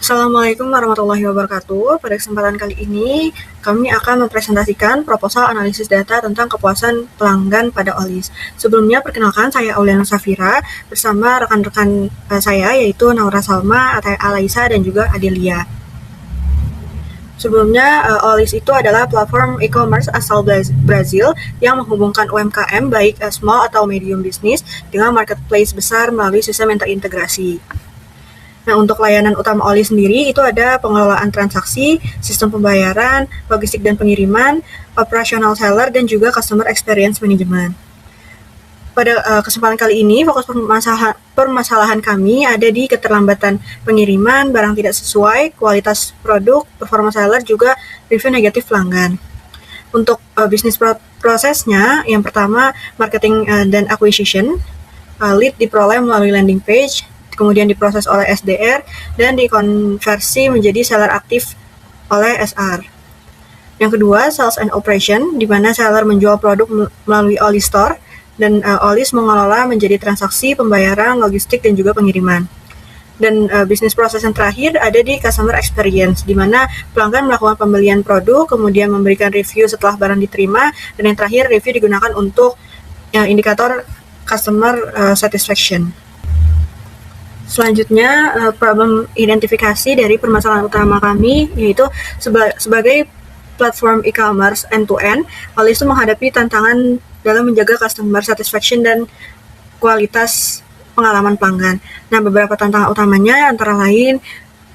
Assalamualaikum warahmatullahi wabarakatuh. Pada kesempatan kali ini, kami akan mempresentasikan proposal analisis data tentang kepuasan pelanggan pada Olis. Sebelumnya, perkenalkan saya Auliana Safira bersama rekan-rekan saya, yaitu Naura Salma, Alaisa, dan juga Adelia. Sebelumnya, Olis itu adalah platform e-commerce asal Brazil yang menghubungkan UMKM, baik small atau medium business, dengan marketplace besar melalui sistem yang terintegrasi. Nah, untuk layanan utama Olis sendiri itu ada pengelolaan transaksi, sistem pembayaran, logistik dan pengiriman, operasional seller, dan juga customer experience management. Pada kesempatan kali ini, fokus permasalahan kami ada di keterlambatan pengiriman, barang tidak sesuai, kualitas produk, performa seller, juga review negatif pelanggan. Untuk bisnis prosesnya, yang pertama marketing dan acquisition, lead diperoleh melalui landing page, kemudian diproses oleh SDR, dan dikonversi menjadi seller aktif oleh SR. Yang kedua, sales and operation, di mana seller menjual produk melalui Olis Store, dan Olis mengelola menjadi transaksi, pembayaran, logistik, dan juga pengiriman. Dan bisnis proses yang terakhir ada di customer experience, di mana pelanggan melakukan pembelian produk, kemudian memberikan review setelah barang diterima, dan yang terakhir review digunakan untuk indikator customer satisfaction. Selanjutnya, problem identifikasi dari permasalahan utama kami, yaitu sebagai platform e-commerce end-to-end, Olis itu menghadapi tantangan dalam menjaga customer satisfaction dan kualitas pengalaman pelanggan. Nah, beberapa tantangan utamanya antara lain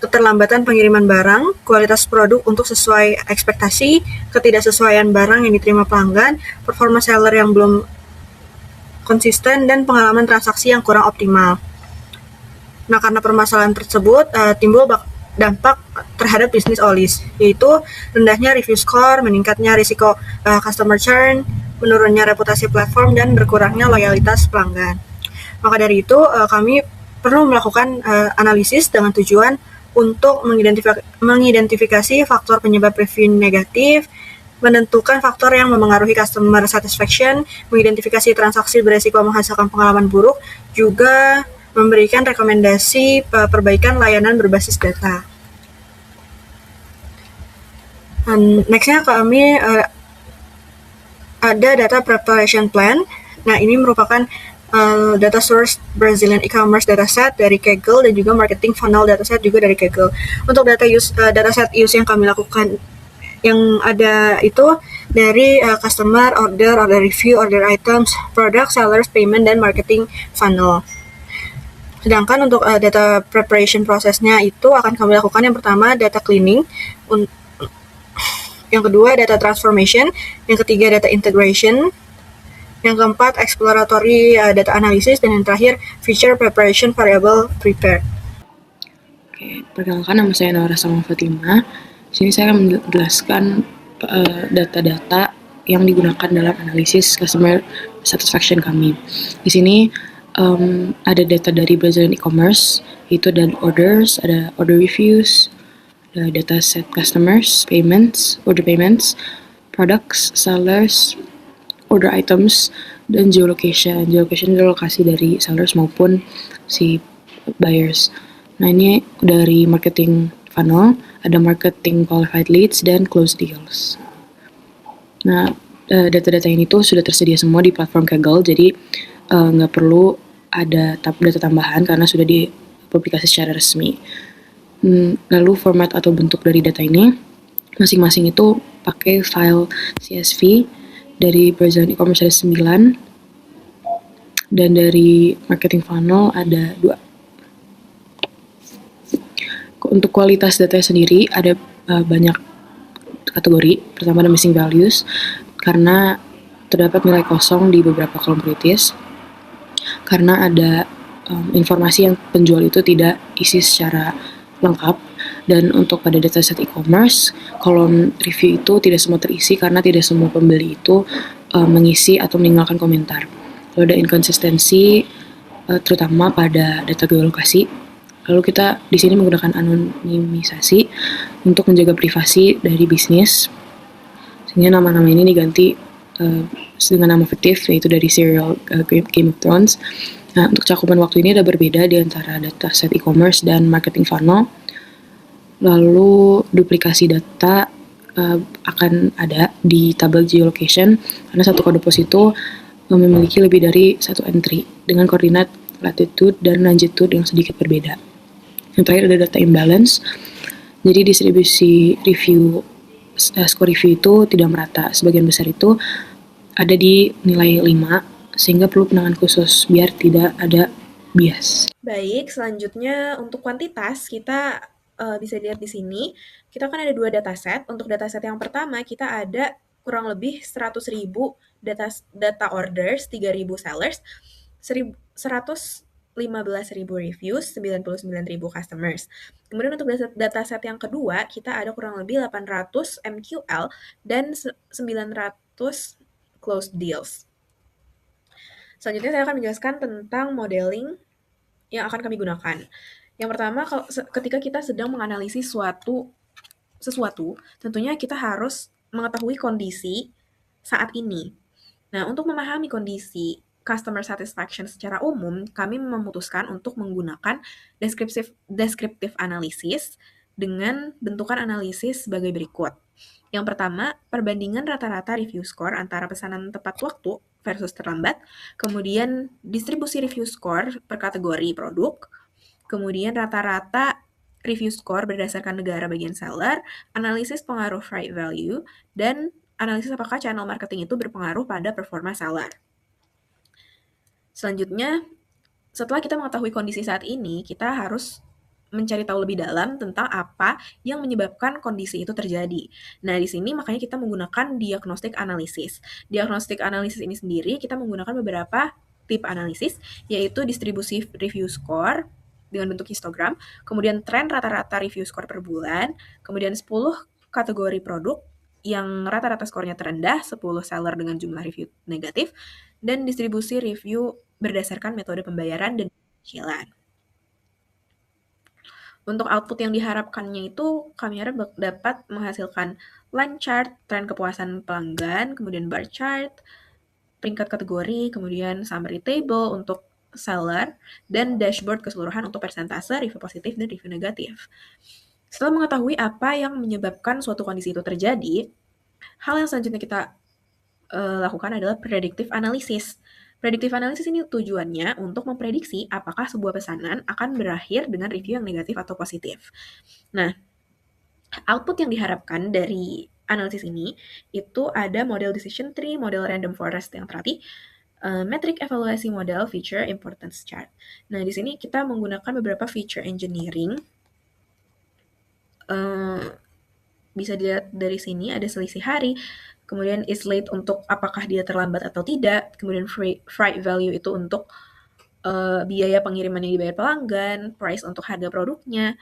keterlambatan pengiriman barang, kualitas produk untuk sesuai ekspektasi, ketidaksesuaian barang yang diterima pelanggan, performa seller yang belum konsisten, dan pengalaman transaksi yang kurang optimal. Nah, karena permasalahan tersebut timbul dampak terhadap bisnis Olis, yaitu rendahnya review score, meningkatnya risiko customer churn, menurunnya reputasi platform, dan berkurangnya loyalitas pelanggan. Maka dari itu, kami perlu melakukan analisis dengan tujuan untuk mengidentifikasi faktor penyebab review negatif, menentukan faktor yang memengaruhi customer satisfaction, mengidentifikasi transaksi beresiko menghasilkan pengalaman buruk, juga memberikan rekomendasi perbaikan layanan berbasis data. Nextnya kami ada data preparation plan. Nah, ini merupakan data source Brazilian e-commerce dataset dari Kaggle, dan juga marketing funnel dataset juga dari Kaggle. Untuk dataset use yang kami lakukan yang ada itu dari customer, order review, order items, product, sellers, payment, dan marketing funnel. Sedangkan untuk data preparation prosesnya itu akan kami lakukan yang pertama data cleaning, yang kedua data transformation, yang ketiga data integration, yang keempat exploratory data analysis, dan yang terakhir feature preparation variable prepared. Oke, perkenalkan nama saya Naura Salma Fatima. Di sini saya akan menjelaskan data-data yang digunakan dalam analisis customer satisfaction kami. Di sini ada data dari Brazilian e-commerce, itu ada orders, ada order reviews, ada data set customers, order payments, products, sellers, order items, dan geolocation. Geolocation itu lokasi dari sellers maupun si buyers. Nah, ini dari marketing funnel, ada marketing qualified leads, dan closed deals. Nah, data-data ini tuh sudah tersedia semua di platform Kaggle, jadi nggak perlu ada data tambahan karena sudah dipublikasi secara resmi. Lalu format atau bentuk dari data ini masing-masing itu pakai file CSV. Dari Brazilian e-commerce ada 9, dan dari marketing funnel ada 2. Untuk kualitas data sendiri ada banyak kategori. Pertama ada missing values, karena terdapat nilai kosong di beberapa kolom kritis, karena ada informasi yang penjual itu tidak isi secara lengkap. Dan untuk pada dataset e-commerce, kolom review itu tidak semua terisi karena tidak semua pembeli itu mengisi atau meninggalkan komentar. Lalu ada inkonsistensi, terutama pada data geolokasi. Lalu kita di sini menggunakan anonimisasi untuk menjaga privasi dari bisnis, sehingga nama-nama ini diganti dengan nama fiktif, yaitu dari serial Game of Thrones. Nah, untuk cakupan waktu ini ada berbeda di antara dataset e-commerce dan marketing funnel. Lalu duplikasi data akan ada di tabel geolocation karena satu kode pos itu memiliki lebih dari satu entry dengan koordinat latitude dan longitude yang sedikit berbeda. Yang terakhir ada data imbalance. Jadi distribusi review skor review itu tidak merata. Sebagian besar itu ada di nilai 5 sehingga perlu penanganan khusus biar tidak ada bias. Baik, selanjutnya untuk kuantitas kita bisa lihat di sini. Kita kan ada 2 dataset. Untuk dataset yang pertama kita ada kurang lebih 100.000 data orders, 3.000 sellers, 115.000 reviews, 99.000 customers. Kemudian untuk dataset yang kedua kita ada kurang lebih 800 MQL dan 900 closed deals. Selanjutnya saya akan menjelaskan tentang modeling yang akan kami gunakan. Yang pertama, ketika kita sedang menganalisis sesuatu, tentunya kita harus mengetahui kondisi saat ini. Nah, untuk memahami kondisi customer satisfaction secara umum, kami memutuskan untuk menggunakan descriptive analysis dengan bentukan analisis sebagai berikut. Yang pertama, perbandingan rata-rata review score antara pesanan tepat waktu versus terlambat, kemudian distribusi review score per kategori produk, kemudian rata-rata review score berdasarkan negara bagian seller, analisis pengaruh freight value, dan analisis apakah channel marketing itu berpengaruh pada performa seller. Selanjutnya, setelah kita mengetahui kondisi saat ini, kita harus mencari tahu lebih dalam tentang apa yang menyebabkan kondisi itu terjadi. Nah, di sini makanya kita menggunakan diagnostic analysis. Diagnostic analysis ini sendiri kita menggunakan beberapa tipe analisis, yaitu distribusi review score dengan bentuk histogram, kemudian tren rata-rata review score per bulan, kemudian 10 kategori produk yang rata-rata skornya terendah, 10 seller dengan jumlah review negatif, dan distribusi review berdasarkan metode pembayaran dan cicilan. Untuk output yang diharapkannya itu, kami harap dapat menghasilkan line chart, tren kepuasan pelanggan, kemudian bar chart, peringkat kategori, kemudian summary table untuk seller, dan dashboard keseluruhan untuk persentase, review positif, dan review negatif. Setelah mengetahui apa yang menyebabkan suatu kondisi itu terjadi, hal yang selanjutnya kita lakukan adalah predictive analysis. Predictive analysis ini tujuannya untuk memprediksi apakah sebuah pesanan akan berakhir dengan review yang negatif atau positif. Nah, output yang diharapkan dari analisis ini itu ada model decision tree, model random forest yang terapi, metric evaluasi model, feature importance chart. Nah, di sini kita menggunakan beberapa feature engineering. Bisa dilihat dari sini ada selisih hari, kemudian is late untuk apakah dia terlambat atau tidak, kemudian freight value itu untuk biaya pengiriman yang dibayar pelanggan, price untuk harga produknya,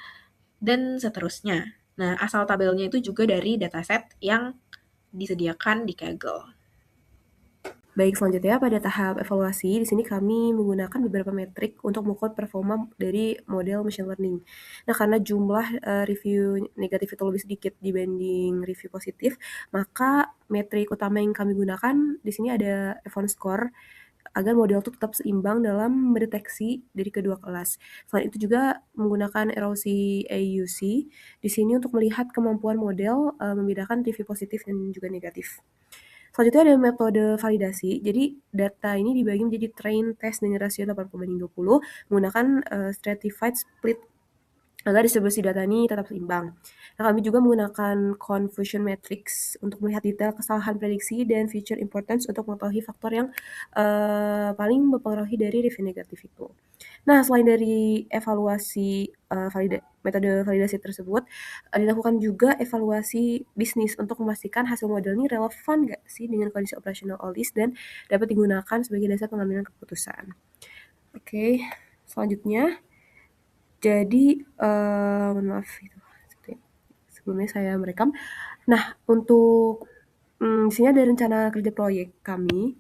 dan seterusnya. Nah, asal tabelnya itu juga dari dataset yang disediakan di Kaggle. Baik, selanjutnya pada tahap evaluasi, di sini kami menggunakan beberapa metrik untuk mengukur performa dari model machine learning. Nah, karena jumlah review negatif itu lebih sedikit dibanding review positif, maka metrik utama yang kami gunakan di sini ada Evans score agar model itu tetap seimbang dalam mendeteksi dari kedua kelas. Selain itu juga menggunakan erosi AUC di sini untuk melihat kemampuan model membedakan review positif dan juga negatif. Selanjutnya ada metode validasi. Jadi data ini dibagi menjadi train, test dengan rasio 80/20 menggunakan stratified split agar distribusi data ini tetap seimbang. Nah, kami juga menggunakan confusion matrix untuk melihat detail kesalahan prediksi dan feature importance untuk mengetahui faktor yang paling mempengaruhi dari review negatif itu. Nah, selain dari evaluasi metode validasi tersebut, dilakukan juga evaluasi bisnis untuk memastikan hasil model ini relevan nggak sih dengan kondisi operasional Olis dan dapat digunakan sebagai dasar pengambilan keputusan. Oke, selanjutnya. Jadi, mohon maaf itu sebelumnya saya merekam. Nah, untuk di sini ada rencana kerja proyek kami.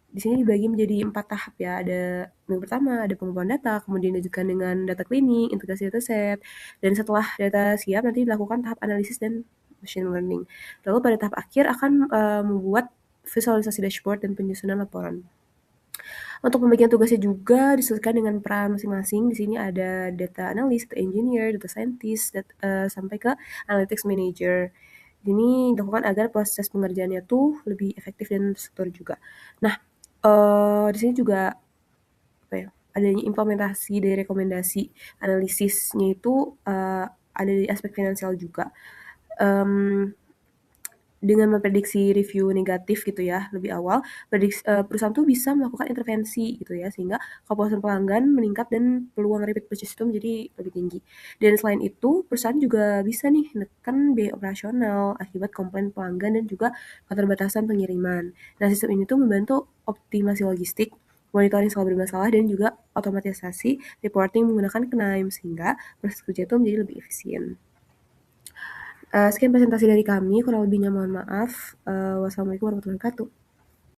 Di sini dibagi menjadi 4 tahap ya. Ada yang pertama ada pengumpulan data, kemudian dilanjutkan dengan data cleaning, integrasi dataset, dan setelah data siap nanti dilakukan tahap analisis dan machine learning. Lalu pada tahap akhir akan membuat visualisasi dashboard dan penyusunan laporan. Untuk pembagian tugasnya juga disesuaikan dengan peran masing-masing. Di sini ada data analyst, data engineer, data scientist, sampai ke analytics manager. Ini dilakukan agar proses pengerjaannya tuh lebih efektif dan terstruktur juga. Nah, di sini juga apa ya, adanya implementasi dari rekomendasi analisisnya itu ada di aspek finansial juga. Dengan memprediksi review negatif gitu ya lebih awal, perusahaan tuh bisa melakukan intervensi gitu ya, sehingga kepuasan pelanggan meningkat dan peluang repeat purchase itu menjadi lebih tinggi. Dan selain itu, perusahaan juga bisa nih menekan biaya operasional akibat komplain pelanggan dan juga keterbatasan pengiriman. Nah, sistem ini tuh membantu optimasi logistik, monitoring selalu bermasalah, dan juga otomatisasi reporting menggunakan KNIME, sehingga proses kerja itu menjadi lebih efisien. Sekian presentasi dari kami, kurang lebihnya mohon maaf. Wassalamualaikum warahmatullahi wabarakatuh.